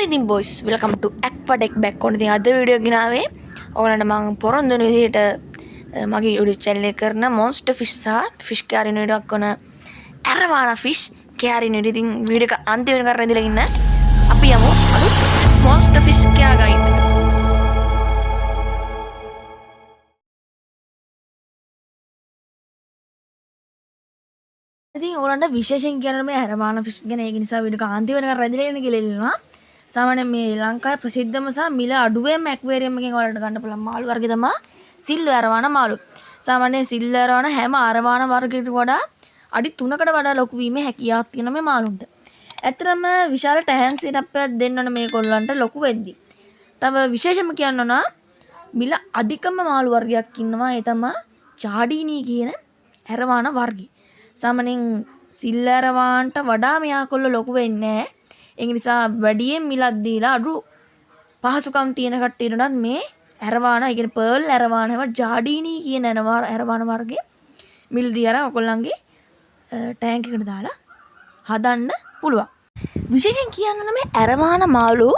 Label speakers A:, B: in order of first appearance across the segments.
A: ඉතින් boys welcome to aquadeck back on ඉතින් අද වීඩියෝ එක ගෙනාවේ ඔයගලන්ට මම පොරොන්දු වෙන විදිහට මගේ YouTube channel එක කරන monster fish සහ fish කැරින වීඩියෝ එකක් කරන arowana fish කැරින වීඩියෝ ඉතින් වීඩියෝ එක අන්තිම වෙනකන් රැඳිලා ඉන්න අපි යමු අලුත් monster fish කෑ ගයින් එක ඉතින් ඔයගලන්ට විශේෂයෙන් කියන්න මේ arowana fish ගැන ඒක නිසා වීඩියෝ එක අන්තිම වෙනකන් රැඳිලා ඉන්න කියලා ඉල්ලනවා सामान्य මේ ලංකාවේ ප්‍රසිද්ධම සහ මිල අඩුවෙන්ම ඇක්වේරියම් එකෙන් ඔයාලට ගන්න පුළුවන් මාළු වර්ගය තමයි සිල්වර් අරවානා මාළු. සාමාන්‍යයෙන් සිල්වර් අරවානා හැම අරවානා වර්ගයකට වඩා අඩි 3කට වඩා ලොකු වීමේ හැකියාවක් තියෙන මේ මාළුන්ට. ඇත්තටම විශාල ටැංක් සෙටප් එකක් දෙන්න ඕන මේ කොල්ලන්ට ලොකු වෙද්දි. තව විශේෂම කියන්න ඕන මිල අධිකම මාළු වර්ගයක් ඉන්නවා ඒ තමයි ජාඩීනී කියන අරවානා වර්ගය. සාමාන්‍යයෙන් සිල්වර් අරවාන්ට වඩා මෙයා කොල්ල ලොකු වෙන්නේ නැහැ. ඒ නිසා වැඩියෙන් මිලක් දීලා අඩු පහසුකම් තියෙන කට්ටියටත් මේ අරවානා, ඒ කියන්නේ පර්ල් අරවානා ඒවා ජාඩීනී කියන අරවානා වර්ගයේ මිල් දී අර ඔයගොල්ලන්ගේ ටැංක් එකට දාලා හදන්න පුළුවන්. විශේෂයෙන් කියන්න ඕන මේ අරවානා මාළු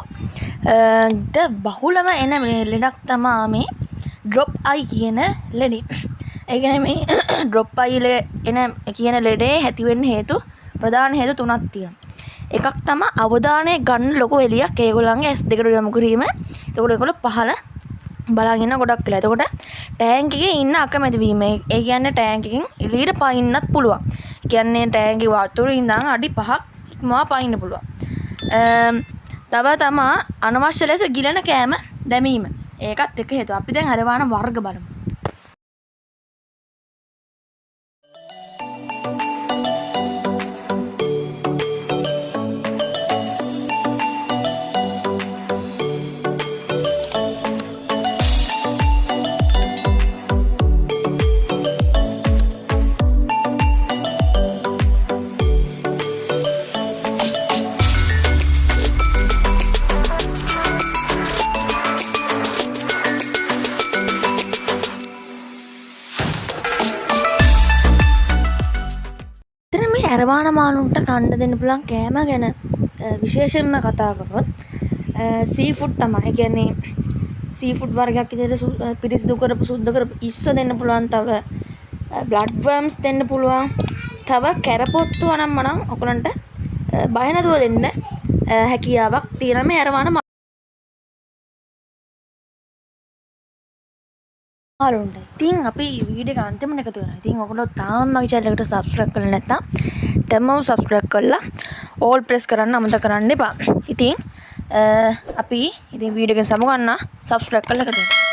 A: ද බහුලම එන මේ ලෙඩක් තමයි මේ ඩ්‍රොප් අයි කියන ලෙඩේ. ඒ කියන්නේ මේ ඩ්‍රොප් අයි එන කියන ලෙඩේ ඇති වෙන්න හේතු ප්‍රධාන හේතු තුනක් තියෙනවා. එකක් තමයි අවධානය ගන්න ලොකු එළියක් ඒගොල්ලන්ගේ S2 කට යොමු කිරීම. එතකොට ඒගොල්ලෝ පහළ බලන් ඉන්න ගොඩක් වෙලා. එතකොට ටැංක් එකේ ඉන්න අකමැති වීම. ඒ කියන්නේ ටැංක් එකෙන් එළියට පයින්නත් පුළුවන්. ඒ කියන්නේ ටැංක් එකේ වතුරේ ඉඳන් අඩි 5ක් ඉක්මවා පයින්න පුළුවන්. තව තමයි අනවශ්‍ය ලෙස ගිලන කෑම දැමීම. ඒකත් එක හේතුව. අපි දැන් අරවානා වර්ග බලමු. අරවානා මාළුන්ට කන්න දෙන්න පුළුවන් කෑම ගැන විශේෂයෙන්ම කතා කරොත් සී ෆුඩ් තමයි. ඒ කියන්නේ සී ෆුඩ් වර්ගයක් විදිහට පිරිසිදු කරපු සුද්ධ කරපු ඉස්ස දෙන්න පුළුවන්. තව බ්ලඩ් වර්ම්ස් දෙන්න පුළුවන්. තව කැරපොත්තු වනම් ඔයගලන්ට බය නැතුව දෙන්න හැකියාවක් තියෙන මේ අරවානා මාළුන්ට. ඉතින් අපි වීඩියෝ එක අන්තිමට එකතු වෙනවා. ඉතින් ඔයගොල්ලෝ තාම මගේ channel එකට subscribe කරලා නැත්නම් දැන්ම subscribe කරලා all press කරන්න අමතක කරන්න එපා. ඉතින් අපි වීඩියෝ එක සමු ගන්න subscribe කරලා එකතු වෙන්න.